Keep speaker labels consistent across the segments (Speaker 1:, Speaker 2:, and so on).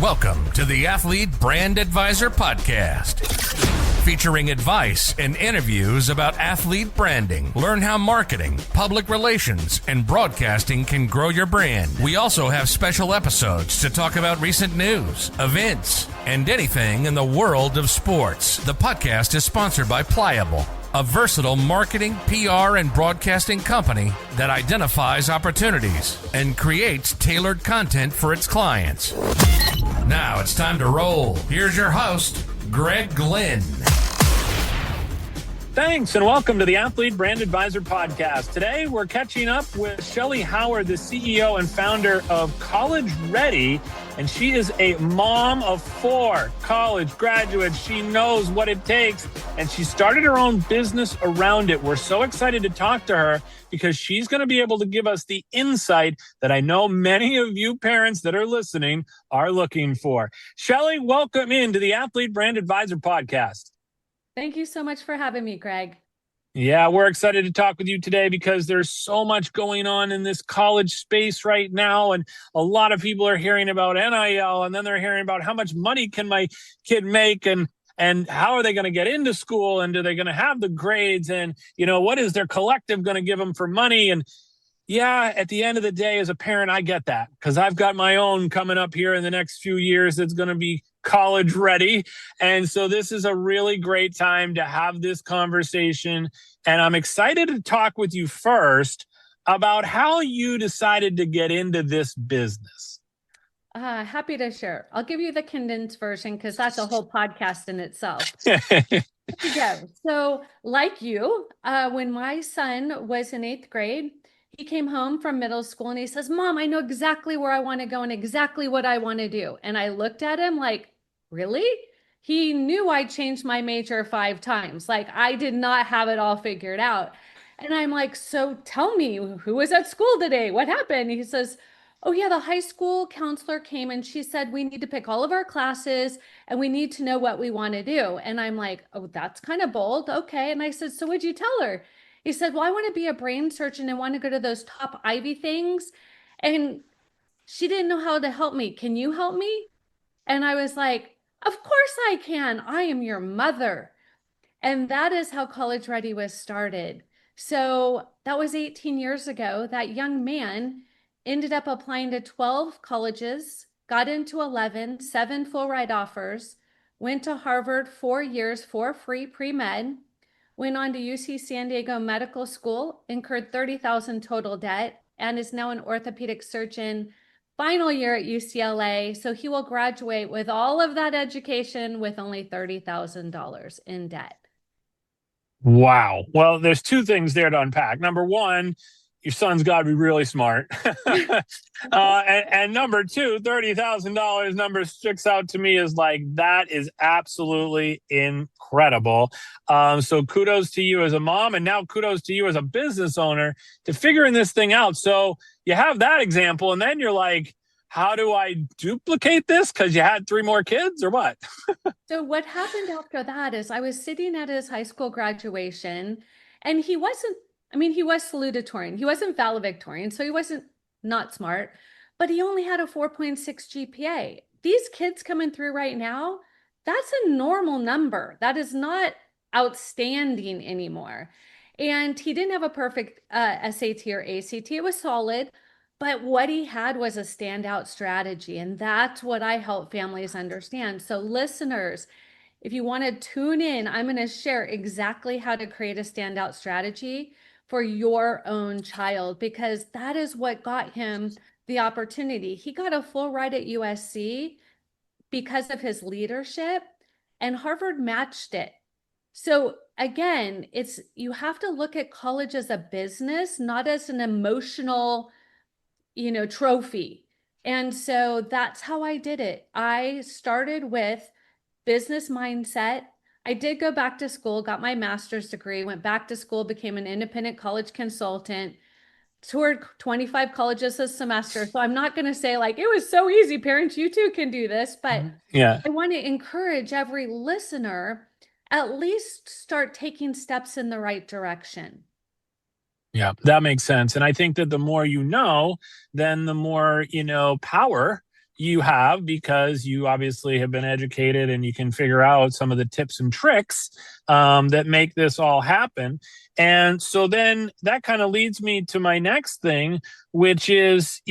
Speaker 1: Welcome to the Athlete Brand Advisor Podcast, featuring advice and interviews about athlete branding. Learn how marketing, public relations, and broadcasting can grow your brand. We also have special episodes to talk about recent news, events, and anything in the world of sports. The podcast is sponsored by Pliable, a versatile marketing, PR, and broadcasting company that identifies opportunities and creates tailored content for its clients. Now it's time to roll. Here's your host, Glynn.
Speaker 2: Thanks, and welcome to the Athlete Brand Advisor Podcast. Today, we're catching up with Shellee Howard, the CEO and founder of College Ready, and she is a mom of 4 college graduates. She knows what it takes, and she started her own business around it. We're so excited to talk to her because she's going to be able to give us the insight that I know many of you parents that are listening are looking for. Shellee, welcome into the Athlete Brand Advisor Podcast.
Speaker 3: Thank you so much for having me, Greg.
Speaker 2: Yeah, we're excited to talk with you today because there's so much going on in this college space right now. And a lot of people are hearing about NIL, and then they're hearing about how much money can my kid make, and how are they going to get into school, and are they going to have the grades, and what is their collective going to give them for money? And yeah, at the end of the day, as a parent, I get that because I've got my own coming up here in the next few years that's going to be college ready. And so this is a really great time to have this conversation. And I'm excited to talk with you first about how you decided to get into this business.
Speaker 3: Happy to share. I'll give you the condensed version because that's a whole podcast in itself. So like you, when my son was in 8th grade, he came home from middle school and he says, "Mom, I know exactly where I want to go and exactly what I want to do." And I looked at him like, really? He knew I changed my major 5 times. Like I did not have it all figured out. And I'm like, "So tell me, who was at school today? What happened?" He says, "Oh yeah, the high school counselor came and she said we need to pick all of our classes and we need to know what we want to do." And I'm like, "Oh, that's kind of bold. Okay." And I said, "So what'd you tell her?" He said, "Well, I want to be a brain surgeon and want to go to those top Ivy things." And she didn't know how to help me. "Can you help me?" And I was like, "Of course I can. I am your mother." And that is how College Ready was started. So that was 18 years ago. That young man ended up applying to 12 colleges, got into 11, 7 full ride offers, went to Harvard 4 years for free pre-med, went on to UC San Diego Medical School, incurred $30,000 total debt, and is now an orthopedic surgeon, final year at UCLA. So he will graduate with all of that education with only $30,000 in debt.
Speaker 2: Wow. Well, there's 2 things there to unpack. Number 1, your son's got to be really smart. and number 2, $30,000 number sticks out to me as like, that is absolutely incredible. So kudos to you as a mom, and now kudos to you as a business owner to figuring this thing out. So you have that example, and then you're like, how do I duplicate this? Because you had 3 more kids or what?
Speaker 3: So what happened after that is I was sitting at his high school graduation, and he was salutatorian. He wasn't valedictorian, so he wasn't not smart, but he only had a 4.6 GPA. These kids coming through right now, that's a normal number. That is not outstanding anymore. And he didn't have a perfect SAT or ACT. It was solid, but what he had was a standout strategy. And that's what I help families understand. So listeners, if you want to tune in, I'm going to share exactly how to create a standout strategy for your own child, because that is what got him the opportunity. He got a full ride at USC because of his leadership, and Harvard matched it. So again, you have to look at college as a business, not as an emotional, trophy. And so that's how I did it. I started with business mindset. I did go back to school, got my master's degree, went back to school, became an independent college consultant, toured 25 colleges a semester. So I'm not going to say like, it was so easy, parents, you too can do this. But yeah, I want to encourage every listener, at least start taking steps in the right direction.
Speaker 2: Yeah, that makes sense. And I think that the more then the more, power you have, because you obviously have been educated and you can figure out some of the tips and tricks that make this all happen. And so then that kind of leads me to my next thing, which is,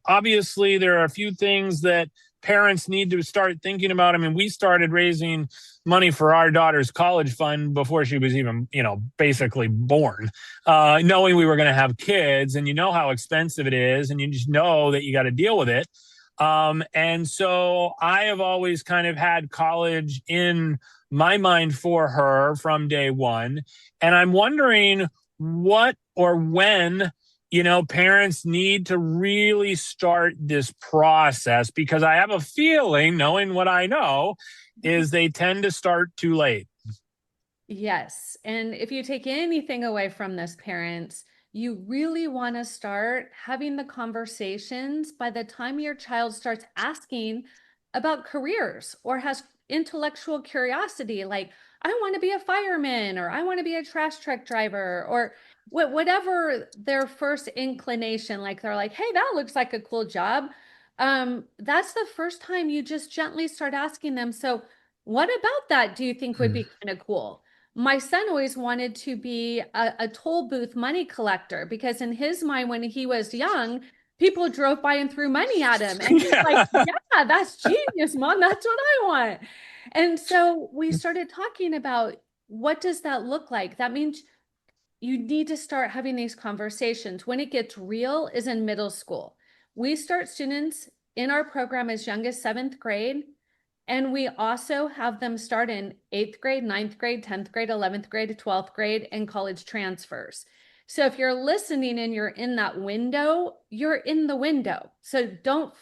Speaker 2: obviously there are a few things that parents need to start thinking about. I mean, we started raising money for our daughter's college fund before she was even, basically born, knowing we were going to have kids, and how expensive it is, and you just know that you got to deal with it. And so I have always kind of had college in my mind for her from day one. And I'm wondering what or when, parents need to really start this process, because I have a feeling, knowing what I know, is they tend to start too late.
Speaker 3: Yes. And if you take anything away from this, parents, you really want to start having the conversations by the time your child starts asking about careers or has intellectual curiosity, like, I want to be a fireman, or I want to be a trash truck driver, or whatever their first inclination, like they're like, hey, that looks like a cool job. That's the first time you just gently start asking them, so what about that do you think would be kind of cool? My son always wanted to be a toll booth money collector, because in his mind, when he was young, people drove by and threw money at him. And he's like, yeah, that's genius, Mom. That's what I want. And so we started talking about, what does that look like? That means you need to start having these conversations. When it gets real is in middle school. We start students in our program as young as 7th grade. And we also have them start in 8th grade, 9th grade, 10th grade, 11th grade, 12th grade, and college transfers. So if you're listening and you're in that window, you're in the window. So don't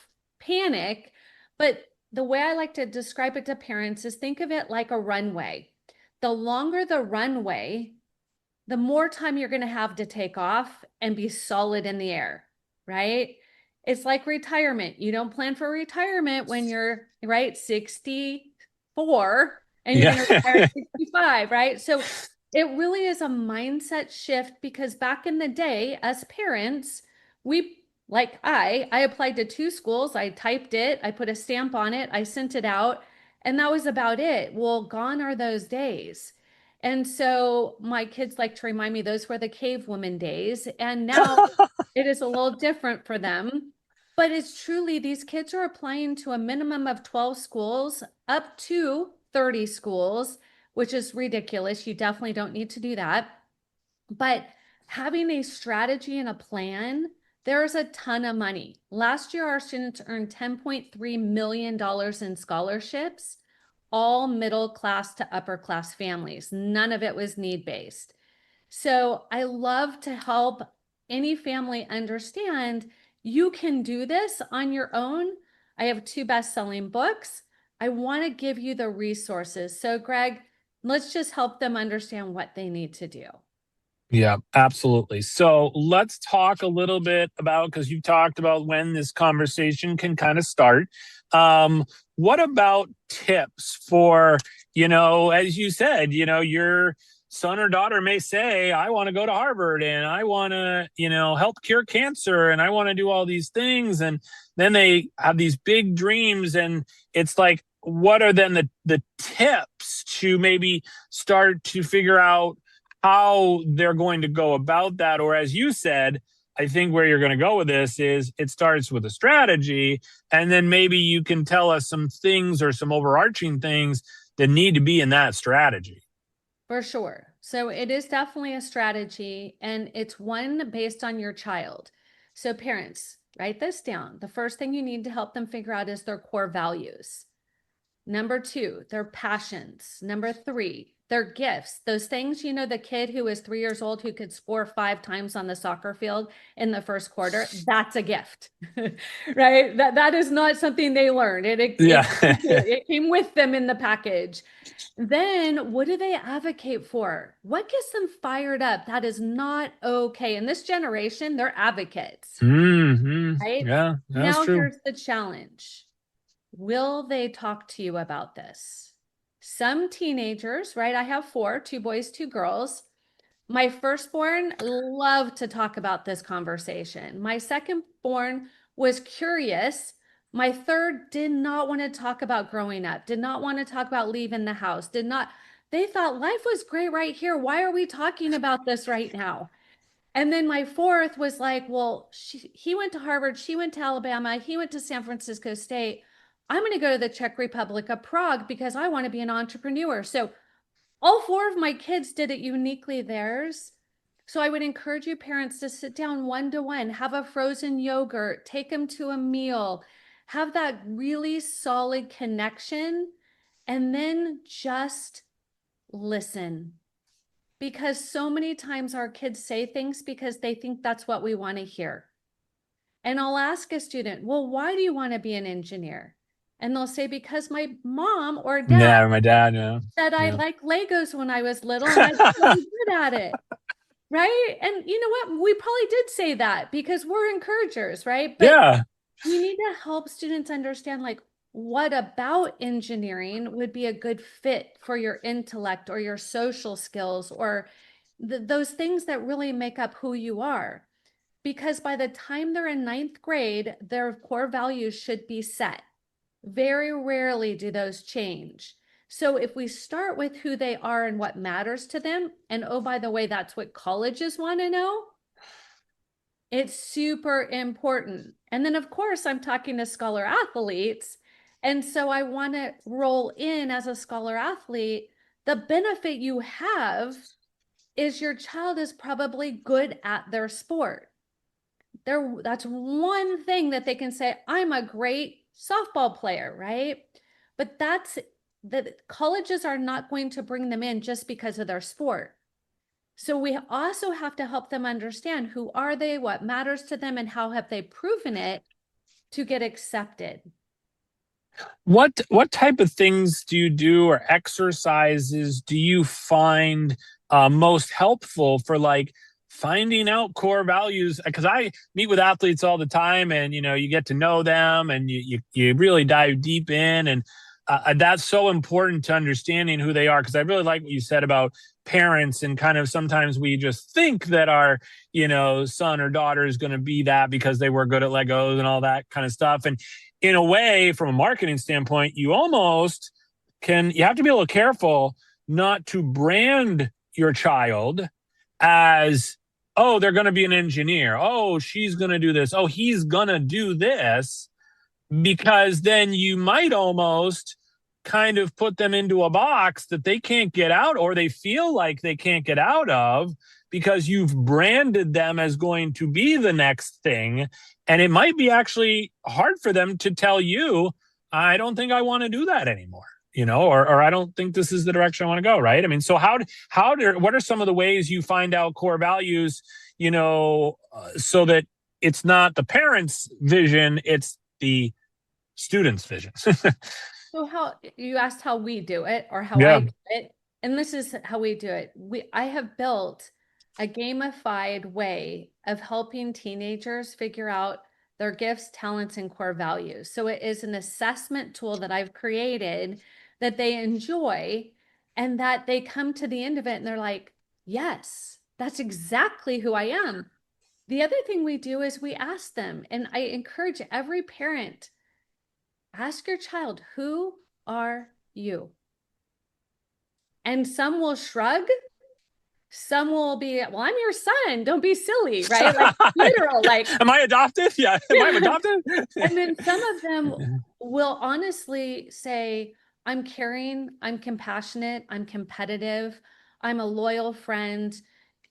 Speaker 3: panic. But the way I like to describe it to parents is, think of it like a runway. The longer the runway, the more time you're going to have to take off and be solid in the air, right? It's like retirement. You don't plan for retirement when you're, right, 64 and you're going to retire at 65, right? So it really is a mindset shift, because back in the day, as parents, I applied to 2 schools. I typed it, I put a stamp on it, I sent it out, and that was about it. Well, gone are those days. And so my kids like to remind me those were the cave woman days. And now it is a little different for them. But it's truly, these kids are applying to a minimum of 12 schools up to 30 schools, which is ridiculous. You definitely don't need to do that. But having a strategy and a plan, there's a ton of money. Last year, our students earned $10.3 million in scholarships, all middle class to upper class families. None of it was need-based. So I love to help any family understand you can do this on your own. I have 2 best-selling books. I want to give you the resources. So Greg, let's just help them understand what they need to do.
Speaker 2: Yeah, absolutely. So let's talk a little bit about, because you talked about when this conversation can kind of start. What about tips for, as you said, your son or daughter may say, I want to go to Harvard, and I want to, help cure cancer, and I want to do all these things. And then they have these big dreams, and it's like, what are then the tips to maybe start to figure out how they're going to go about that? Or, as you said, I think where you're going to go with this is, it starts with a strategy, and then maybe you can tell us some things or some overarching things that need to be in that strategy.
Speaker 3: For sure. So it is definitely a strategy, and it's one based on your child. So parents, write this down. The first thing you need to help them figure out is their core values. Number 2, their passions. Number 3, their gifts. Those things, the kid who is 3 years old who could score 5 times on the soccer field in the first quarter, that's a gift, right? That is not something they learned. It came with them in the package. Then what do they advocate for? What gets them fired up? That is not okay. In this generation, they're advocates, right?
Speaker 2: Yeah, that's
Speaker 3: now
Speaker 2: true.
Speaker 3: Here's the challenge. Will they talk to you about this? Some teenagers, right? I have 4, 2 boys, 2 girls. My firstborn loved to talk about this conversation. My secondborn was curious, My third did not want to talk about growing up, did not want to talk about leaving the house, did not, they thought life was great right here. Why are we talking about this right now? And then my fourth was like, well, he went to Harvard, she went to Alabama, he went to San Francisco State. I'm going to go to the Czech Republic of Prague because I want to be an entrepreneur. So all four of my kids did it uniquely theirs. So I would encourage you parents to sit down one-to-one, have a frozen yogurt, take them to a meal, have that really solid connection, and then just listen. Because so many times our kids say things because they think that's what we want to hear. And I'll ask a student, well, why do you want to be an engineer? And they'll say, because my mom or dad
Speaker 2: Yeah, my dad, yeah.
Speaker 3: said I
Speaker 2: Yeah.
Speaker 3: liked Legos when I was little and I was really good at it. Right. And you know what? We probably did say that because we're encouragers, right? But
Speaker 2: Yeah.
Speaker 3: we need to help students understand, like, what about engineering would be a good fit for your intellect or your social skills or those things that really make up who you are. Because by the time they're in ninth grade, their core values should be set. Very rarely do those change. So if we start with who they are and what matters to them, and oh, by the way, that's what colleges want to know, it's super important. And then, of course, I'm talking to scholar athletes. And so I want to roll in as a scholar athlete. The benefit you have is your child is probably good at their sport. That's one thing that they can say, I'm a great softball player, right? But that's that colleges are not going to bring them in just because of their sport. So we also have to help them understand who are they, what matters to them, and how have they proven it to get accepted.
Speaker 2: What type of things do you do or exercises do you find most helpful for like finding out core values? Because I meet with athletes all the time, and you get to know them, and you really dive deep in, and that's so important to understanding who they are. Because I really like what you said about parents, and kind of sometimes we just think that our son or daughter is going to be that because they were good at Legos and all that kind of stuff. And in a way, from a marketing standpoint, you have to be a little careful not to brand your child as, oh, they're going to be an engineer. Oh, she's going to do this. Oh, he's going to do this. Because then you might almost kind of put them into a box that they can't get out, or they feel like they can't get out of, because you've branded them as going to be the next thing. And it might be actually hard for them to tell you, I don't think I want to do that anymore, or I don't think this is the direction I want to go. Right. I mean, so what are some of the ways you find out core values, so that it's not the parents' vision, it's the student's vision?
Speaker 3: So how you asked how we do it or how
Speaker 2: Yeah.
Speaker 3: I do it, and this is how we do it. I have built a gamified way of helping teenagers figure out their gifts, talents, and core values. So it is an assessment tool that I've created that they enjoy, and that they come to the end of it and they're like, yes, that's exactly who I am. The other thing we do is we ask them, and I encourage every parent, ask your child, who are you? And some will shrug. Some will be, well, I'm your son. Don't be silly, right? Like literal, like.
Speaker 2: Am I adopted? Yeah. Am I adopted?
Speaker 3: And then some of them will honestly say, I'm caring, I'm compassionate, I'm competitive, I'm a loyal friend.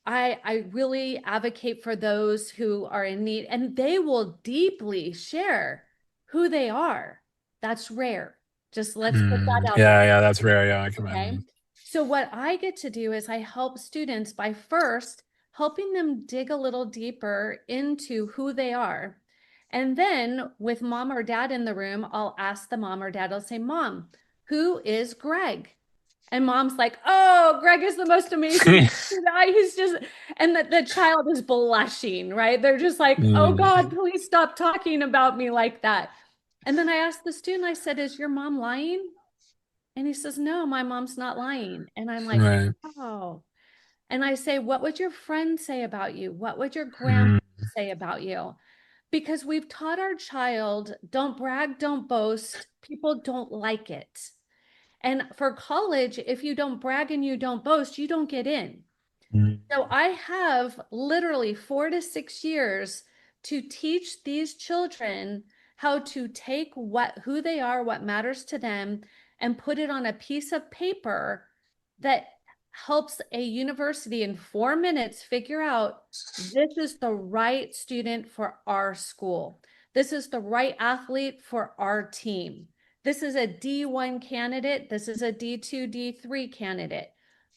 Speaker 3: I really advocate for those who are in need, and they will deeply share who they are. That's rare. Just let's put that out there.
Speaker 2: Yeah, that's rare. Yeah, I can
Speaker 3: Okay.
Speaker 2: imagine.
Speaker 3: So what I get to do is I help students by first helping them dig a little deeper into who they are. And then with mom or dad in the room, I'll ask the mom or dad, I'll say, Mom, who is Greg? And mom's like, oh, Greg is the most amazing guy. He's just, and the child is blushing, right? They're just like, oh God, please stop talking about me like that. And then I asked the student, I said, is your mom lying? And he says, no, my mom's not lying. And I'm like,
Speaker 2: Right.
Speaker 3: oh. And I say, what would your friend say about you? What would your grandma say about you? Because we've taught our child, don't brag, don't boast. People don't like it. And for college, if you don't brag and you don't boast, you don't get in. So I have literally 4 to 6 years to teach these children how to take who they are, what matters to them, and put it on a piece of paper that helps a university in 4 minutes figure out this is the right student for our school. This is the right athlete for our team. This is a D1 candidate. This is a D2, D3 candidate.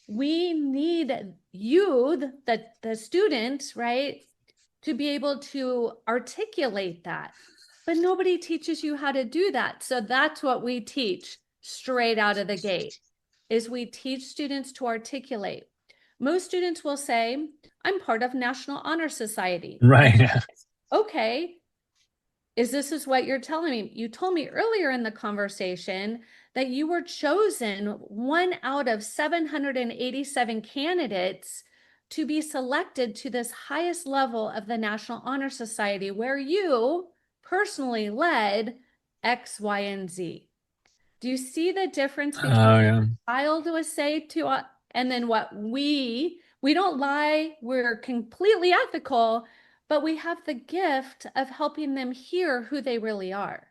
Speaker 3: We need you, the student, right, to be able to articulate that. But nobody teaches you how to do that. So that's what we teach straight out of the gate, is we teach students to articulate. Most students will say, I'm part of National Honor Society.
Speaker 2: Right.
Speaker 3: Okay. This is what you're telling me? You told me earlier in the conversation that you were chosen 1 out of 787 candidates to be selected to this highest level of the National Honor Society, where you personally led X, Y, and Z. Do you see the difference between what a child would say to and then what we don't lie, we're completely ethical, but we have the gift of helping them hear who they really are.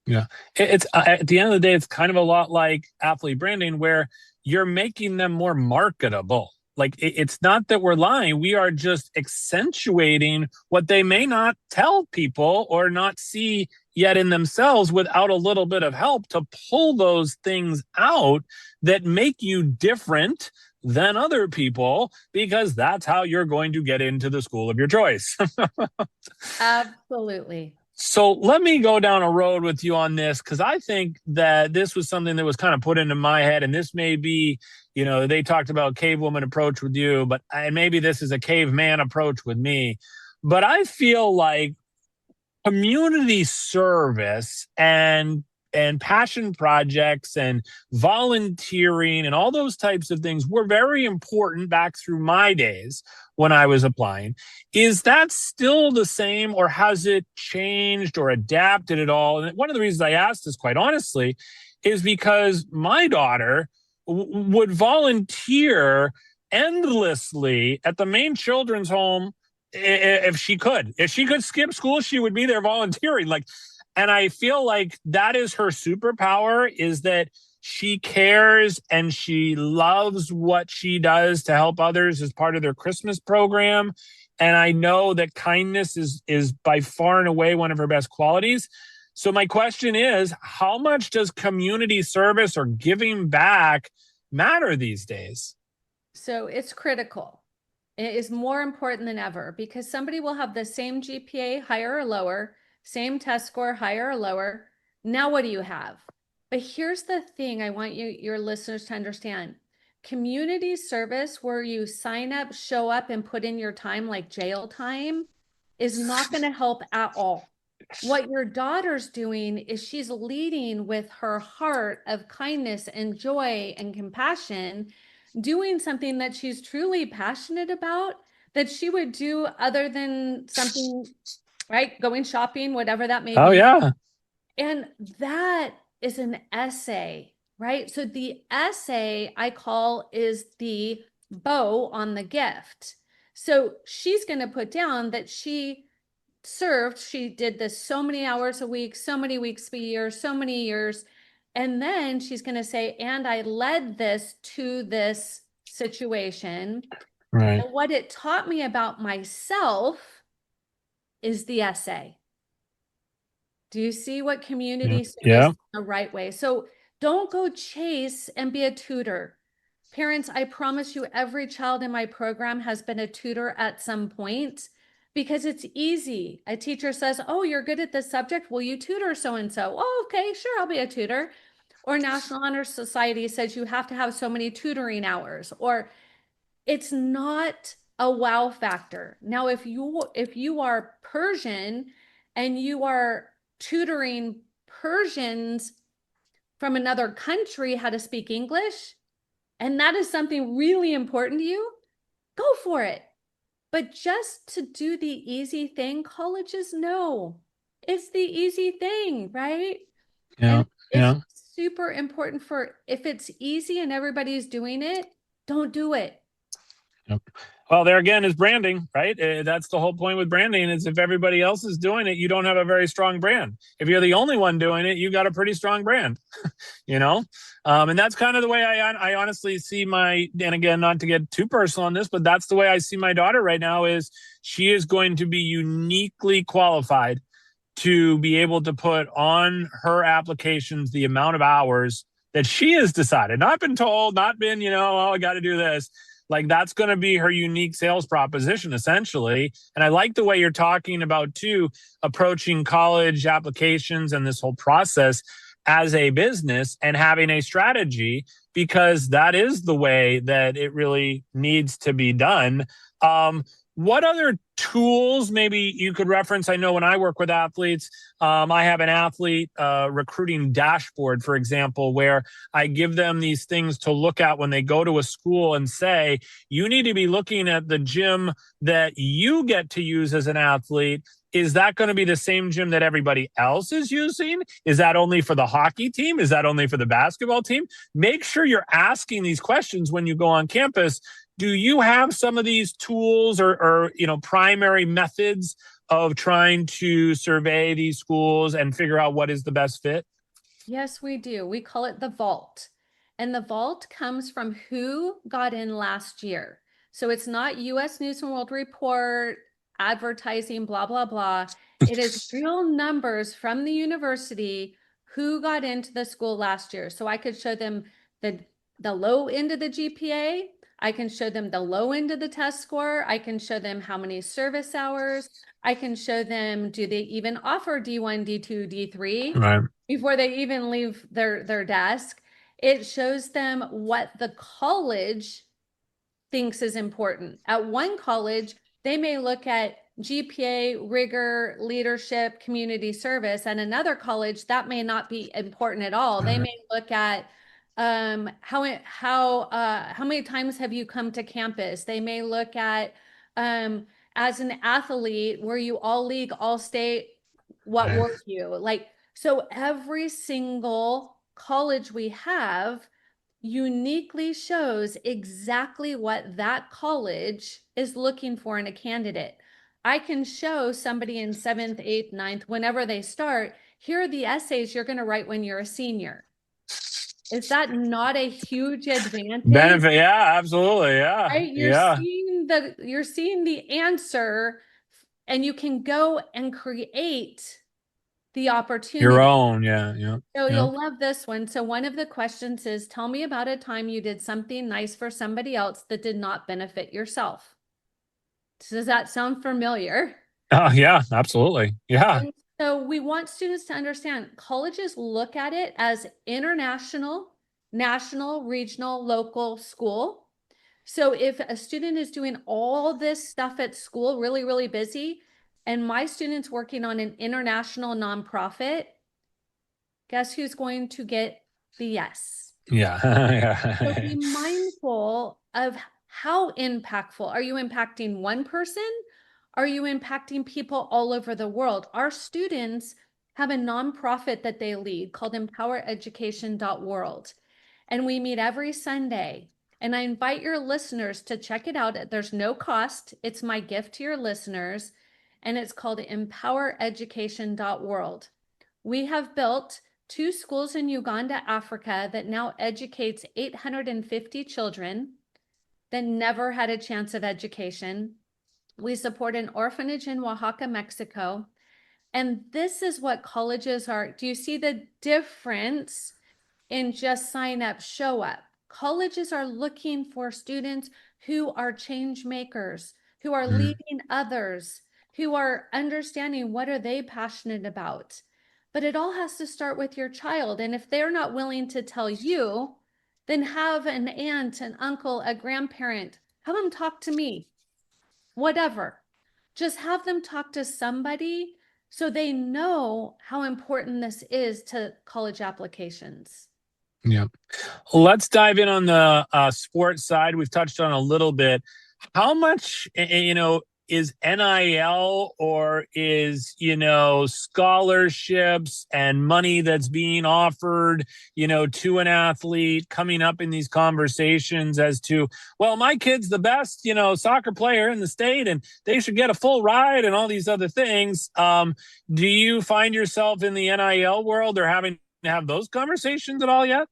Speaker 2: Yeah. It's at the end of the day, it's kind of a lot like athlete branding, where you're making them more marketable. Like, it's not that we're lying. We are just accentuating what they may not tell people or not see yet in themselves, without a little bit of help to pull those things out that make you different than other people, because that's how you're going to get into the school of your choice.
Speaker 3: Absolutely.
Speaker 2: So let me go down a road with you on this, because I think that this was something that was kind of put into my head, and this may be, they talked about cavewoman approach with you, and maybe this is a caveman approach with me. But I feel like community service and passion projects and volunteering and all those types of things were very important back through my days when I was applying. Is that still the same, or has it changed or adapted at all? And one of the reasons I asked this, quite honestly, is because my daughter would volunteer endlessly at the Maine Children's Home. If she could skip school, she would be there volunteering. And I feel like that is her superpower, is that she cares and she loves what she does to help others as part of their Christmas program. And I know that kindness is by far and away one of her best qualities. So my question is, how much does community service or giving back matter these days?
Speaker 3: So it's critical. It is more important than ever, because somebody will have the same GPA, higher or lower, same test score, higher or lower. Now, what do you have? But here's the thing I want your listeners to understand. Community service, where you sign up, show up, and put in your time, like jail time, is not going to help at all. What your daughter's doing is she's leading with her heart of kindness and joy and compassion, doing something that she's truly passionate about, that she would do other than something, right? Going shopping, whatever that may be.
Speaker 2: Oh, yeah.
Speaker 3: And that is an essay, right? So the essay I call is the bow on the gift. So she's going to put down that she did this so many hours a week, so many weeks a year, so many years. And then she's going to say, and I led this to this situation.
Speaker 2: Right.
Speaker 3: And what it taught me about myself is the essay. Do you see what community service is the right way? So don't go chase and be a tutor. Parents, I promise you, every child in my program has been a tutor at some point, because it's easy. A teacher says, oh, you're good at this subject. Will you tutor so-and-so? Oh, okay, sure, I'll be a tutor. Or National Honor Society says you have to have so many tutoring hours, or it's not a wow factor. Now, if you are Persian and you are tutoring Persians from another country how to speak English, and that is something really important to you, go for it. But just to do the easy thing, colleges know it's the easy thing, right?
Speaker 2: Yeah.
Speaker 3: And
Speaker 2: Yeah.
Speaker 3: it's super important if it's easy and everybody's doing it, don't do it.
Speaker 2: Yep. Well, there again is branding, right? That's the whole point with branding is if everybody else is doing it, you don't have a very strong brand. If you're the only one doing it, you got a pretty strong brand, you know? And that's kind of the way I honestly see and again, not to get too personal on this, but that's the way I see my daughter right now is she is going to be uniquely qualified to be able to put on her applications the amount of hours that she has decided, not been told, not been, oh, I got to do this. Like that's going to be her unique sales proposition, essentially. And I like the way you're talking about, too, approaching college applications and this whole process as a business and having a strategy, because that is the way that it really needs to be done. What other tools maybe you could reference? I know when I work with athletes, I have an athlete recruiting dashboard, for example, where I give them these things to look at when they go to a school and say, you need to be looking at the gym that you get to use as an athlete. Is that going to be the same gym that everybody else is using? Is that only for the hockey team? Is that only for the basketball team? Make sure you're asking these questions when you go on campus. Do you have some of these tools or primary methods of trying to survey these schools and figure out what is the best fit?
Speaker 3: Yes, we do. We call it the vault. And the vault comes from who got in last year. So it's not US News and World Report, advertising, blah, blah, blah. It is real numbers from the university who got into the school last year. So I could show them the low end of the GPA. I can show them the low end of the test score. I can show them how many service hours. I can show them, do they even offer D1, D2, D3
Speaker 2: Right.
Speaker 3: before they even leave their desk? It shows them what the college thinks is important. At one college, they may look at GPA, rigor, leadership, community service. At another college, that may not be important at all. They may look at how many times have you come to campus? They may look at as an athlete, were you all league, all state? What were you like? So every single college we have uniquely shows exactly what that college is looking for in a candidate. I can show somebody in 7th, 8th, 9th, whenever they start, here are the essays you're going to write when you're a senior. Is that not a huge advantage?
Speaker 2: Benefit, yeah, absolutely, yeah.
Speaker 3: Right? You're seeing the answer, and you can go and create the opportunity.
Speaker 2: Your own, yeah.
Speaker 3: So you'll love this one. So one of the questions is, tell me about a time you did something nice for somebody else that did not benefit yourself. Does that sound familiar?
Speaker 2: Oh, yeah, absolutely. Yeah.
Speaker 3: And so we want students to understand colleges look at it as international, national, regional, local school. So if a student is doing all this stuff at school, really, really busy, and my student's working on an international nonprofit, guess who's going to get the yes?
Speaker 2: Yeah.
Speaker 3: So be mindful of how impactful. Are you impacting one person? Are you impacting people all over the world? Our students have a nonprofit that they lead called empowereducation.world. And we meet every Sunday. And I invite your listeners to check it out. There's no cost. It's my gift to your listeners. And it's called empowereducation.world. We have built 2 schools in Uganda, Africa, that now educates 850 children that never had a chance of education. We support an orphanage in Oaxaca, Mexico. And this is what colleges are. Do you see the difference in just sign up, show up? Colleges are looking for students who are change makers, who are leading others, who are understanding what are they passionate about. But it all has to start with your child. And if they're not willing to tell you, then have an aunt, an uncle, a grandparent, have them talk to me, whatever. Just have them talk to somebody so they know how important this is to college applications.
Speaker 2: Yeah. Let's dive in on the sports side. We've touched on a little bit. How much, is NIL or is, scholarships and money that's being offered, to an athlete coming up in these conversations as to, well, my kid's the best, soccer player in the state and they should get a full ride and all these other things. Do you find yourself in the NIL world or having to have those conversations at all yet?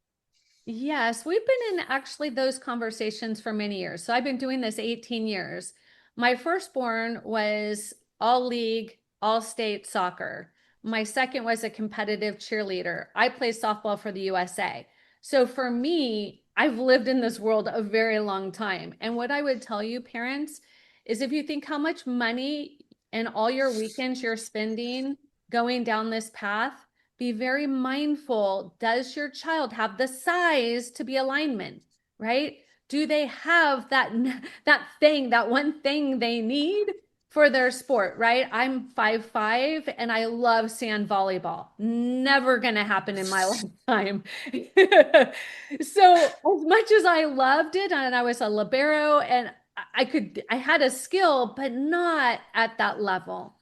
Speaker 3: Yes, we've been in actually those conversations for many years. So I've been doing this 18 years. My firstborn was all league, all state soccer. My second was a competitive cheerleader. I play softball for the USA. So for me, I've lived in this world a very long time. And what I would tell you, parents, is if you think how much money and all your weekends you're spending going down this path, be very mindful. Does your child have the size to be a lineman, right? Do they have that one thing they need for their sport, right? I'm 5'5" and I love sand volleyball. Never gonna happen in my lifetime. So as much as I loved it, and I was a libero and I had a skill, but not at that level.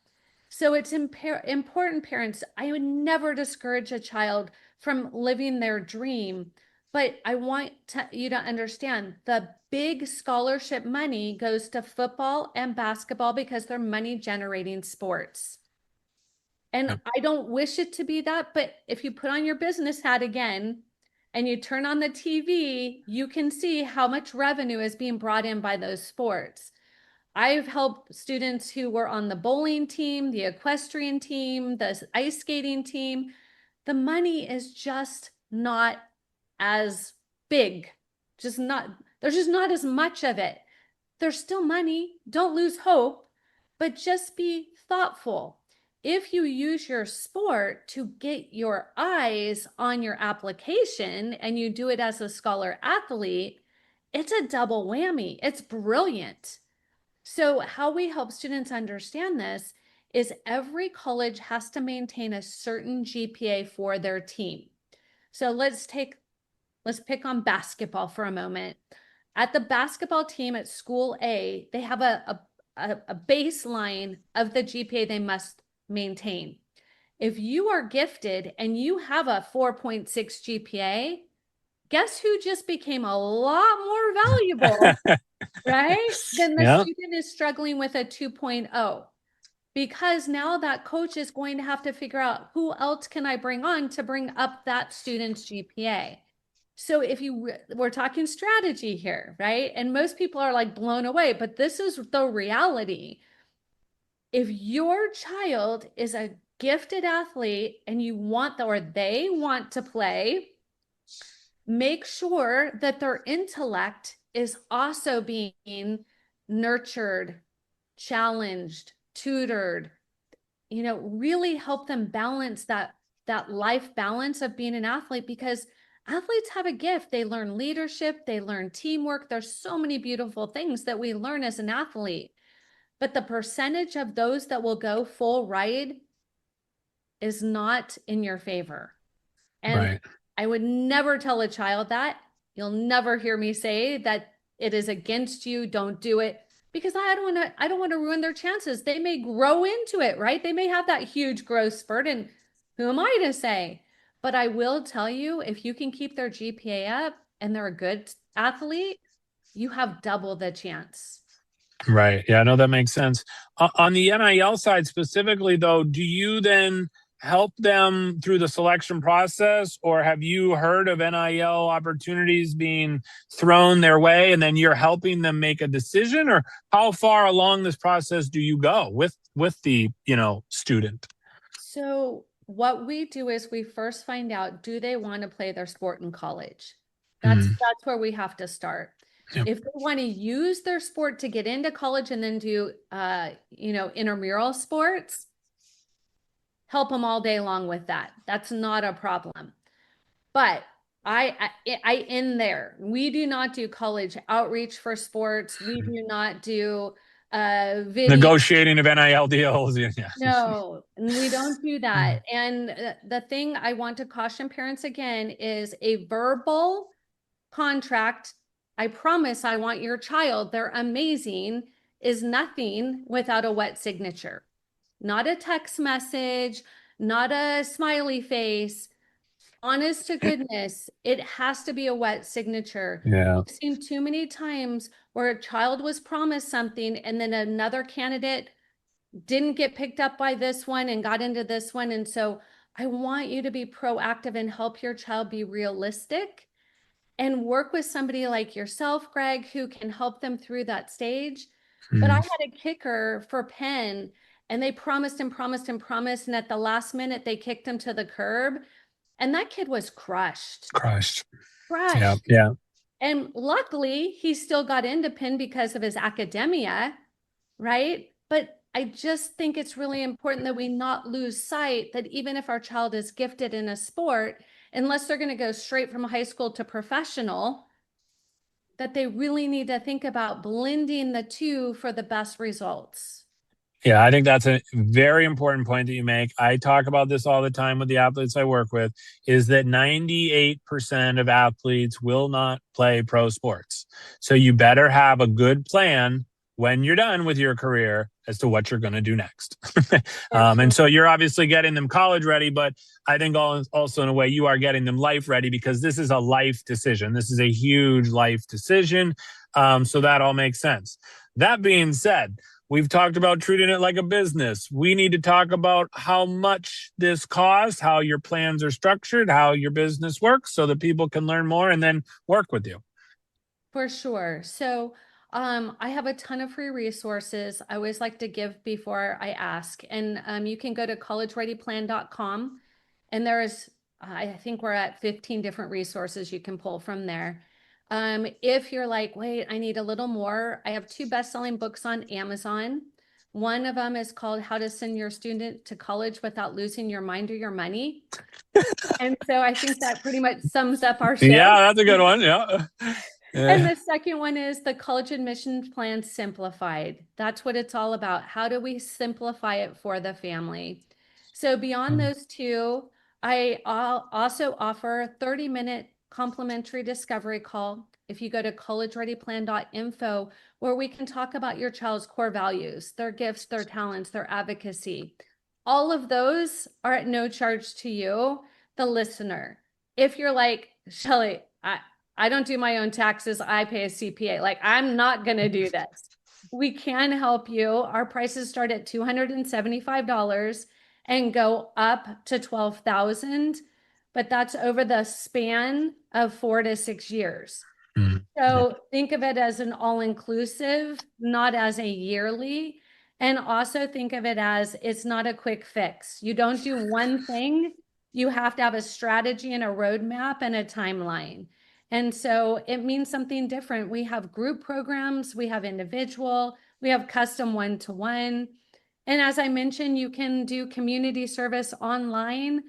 Speaker 3: So it's important, parents. I would never discourage a child from living their dream, but I want you to understand the big scholarship money goes to football and basketball because they're money generating sports. And
Speaker 2: Yep.
Speaker 3: I don't wish it to be that, but if you put on your business hat again and you turn on the TV, you can see how much revenue is being brought in by those sports. I've helped students who were on the bowling team, the equestrian team, the ice skating team. The money is just not as big. There's just not as much of it. There's still money. Don't lose hope, but just be thoughtful. If you use your sport to get your eyes on your application and you do it as a scholar athlete, it's a double whammy. It's brilliant. So how we help students understand this is every college has to maintain a certain GPA for their team. So let's pick on basketball for a moment. At the basketball team at school A, they have a baseline of the GPA they must maintain. If you are gifted and you have a 4.6 GPA, guess who just became a lot more valuable? Right? Then the
Speaker 2: Yeah.
Speaker 3: student is struggling with a 2.0 because now that coach is going to have to figure out who else can I bring on to bring up that student's GPA. So if we're talking strategy here, right? And most people are like blown away, but this is the reality. If your child is a gifted athlete and or they want to play, make sure that their intellect is also being nurtured, challenged, tutored, really help them balance that life balance of being an athlete, because athletes have a gift. They learn leadership, they learn teamwork. There's so many beautiful things that we learn as an athlete, but the percentage of those that will go full ride is not in your favor. And
Speaker 2: Right.
Speaker 3: I would never tell a child that. You'll never hear me say that it is against you, don't do it, because I don't want to ruin their chances. They may grow into it, right? They may have that huge growth spurt, and who am I to say? But I will tell you, if you can keep their GPA up and they're a good athlete, you have double the chance.
Speaker 2: Right. Yeah, no, that makes sense. On the NIL side specifically, though, do you then help them through the selection process, or have you heard of NIL opportunities being thrown their way and then you're helping them make a decision? Or how far along this process do you go with the, student?
Speaker 3: So what we do is we first find out, do they want to play their sport in college? That's where we have to start.
Speaker 2: Yep.
Speaker 3: If they want to use their sport to get into college and then do, intramural sports, help them all day long with that. That's not a problem. But I in there, we do not do college outreach for sports. We do not do video.
Speaker 2: Negotiating of NIL deals. Yeah.
Speaker 3: No, we don't do that. And the thing I want to caution parents again is a verbal contract I promise I want your child, they're amazing, is nothing without a wet signature. Not a text message, not a smiley face. Honest to goodness, it has to be a wet signature.
Speaker 2: Yeah.
Speaker 3: I've seen too many times where a child was promised something and then another candidate didn't get picked up by this one and got into this one. And so I want you to be proactive and help your child be realistic and work with somebody like yourself, Greg, who can help them through that stage. But I had a kicker for Penn, and they promised and promised and promised. And at the last minute, they kicked him to the curb. And that kid was crushed.
Speaker 2: Crushed.
Speaker 3: Crushed.
Speaker 2: Yeah.
Speaker 3: And luckily, he still got into Penn because of his academia, right? But I just think it's really important that we not lose sight that even if our child is gifted in a sport, unless they're going to go straight from high school to professional, that they really need to think about blending the two for the best results.
Speaker 2: Yeah, I think that's a very important point that you make. I talk about this all the time with the athletes I work with, is that 98% of athletes will not play pro sports. So you better have a good plan when you're done with your career as to what you're going to do next. And so you're obviously getting them college ready, but I think also in a way you are getting them life ready, because this is a life decision. This is a huge life decision. So that all makes sense. That being said, we've talked about treating it like a business. We need to talk about how much this costs, how your plans are structured, how your business works, so that people can learn more and then work with you.
Speaker 3: For sure. So I have a ton of free resources. I always like to give before I ask. And you can go to collegereadyplan.com, and there's, I think we're at 15 different resources you can pull from there. If you're like, wait, I need a little more, I have 2 best-selling books on Amazon. One of them is called How to Send Your Student to College Without Losing Your Mind or Your Money. And so I think that pretty much sums up our show.
Speaker 2: Yeah, that's a good one. Yeah.
Speaker 3: And the second one is the College Admissions Plan Simplified. That's what it's all about. How do we simplify it for the family? So beyond those 2, I also offer a 30-minute complimentary discovery call if you go to collegereadyplan.info, where we can talk about your child's core values, their gifts, their talents, their advocacy. All of those are at no charge to you, the listener. If you're like, Shellee, I don't do my own taxes, I pay a CPA, like I'm not going to do this. We can help you. Our prices start at $275 and go up to $12,000, but that's over the span of 4 to 6 years. So think of it as an all-inclusive, not as a yearly. And also think of it as it's not a quick fix. You don't do one thing. You have to have a strategy and a roadmap and a timeline. And so it means something different. We have group programs, we have individual, we have custom one-to-one. And as I mentioned, you can do community service online,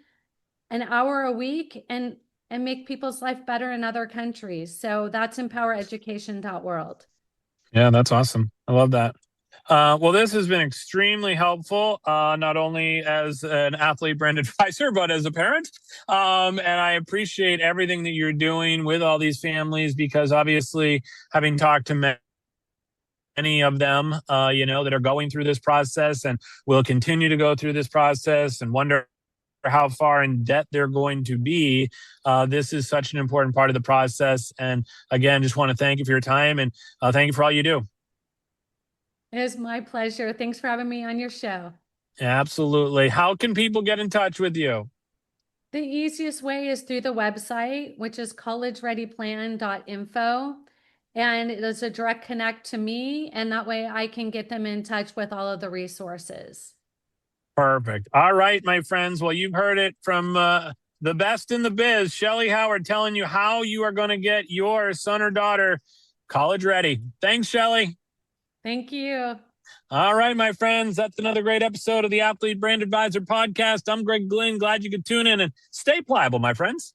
Speaker 3: an hour a week, and make people's life better in other countries. So that's empowereducation.world.
Speaker 2: Yeah, that's awesome. I love that. Well, this has been extremely helpful, not only as an athlete brand advisor, but as a parent. And I appreciate everything that you're doing with all these families, because obviously having talked to many of them, that are going through this process and will continue to go through this process and wonder how far in debt they're going to be. This is such an important part of the process. And again, just want to thank you for your time, and thank you for all you do.
Speaker 3: It is my pleasure. Thanks for having me on your show.
Speaker 2: Absolutely. How can people get in touch with you?
Speaker 3: The easiest way is through the website, which is collegereadyplan.info. And it is a direct connect to me. And that way I can get them in touch with all of the resources.
Speaker 2: Perfect. All right, my friends. Well, you've heard it from the best in the biz, Shellee Howard, telling you how you are going to get your son or daughter college ready. Thanks, Shellee.
Speaker 3: Thank you.
Speaker 2: All right, my friends. That's another great episode of the Athlete Brand Advisor Podcast. I'm Greg Glynn. Glad you could tune in, and stay pliable, my friends.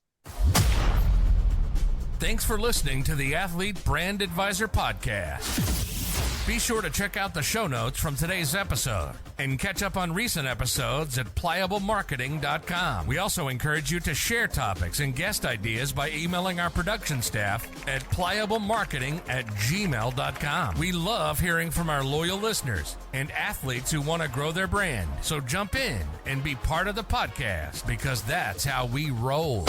Speaker 1: Thanks for listening to the Athlete Brand Advisor Podcast. Be sure to check out the show notes from today's episode and catch up on recent episodes at pliablemarketing.com. We also encourage you to share topics and guest ideas by emailing our production staff at pliablemarketing@gmail.com. We love hearing from our loyal listeners and athletes who want to grow their brand. So jump in and be part of the podcast, because that's how we roll.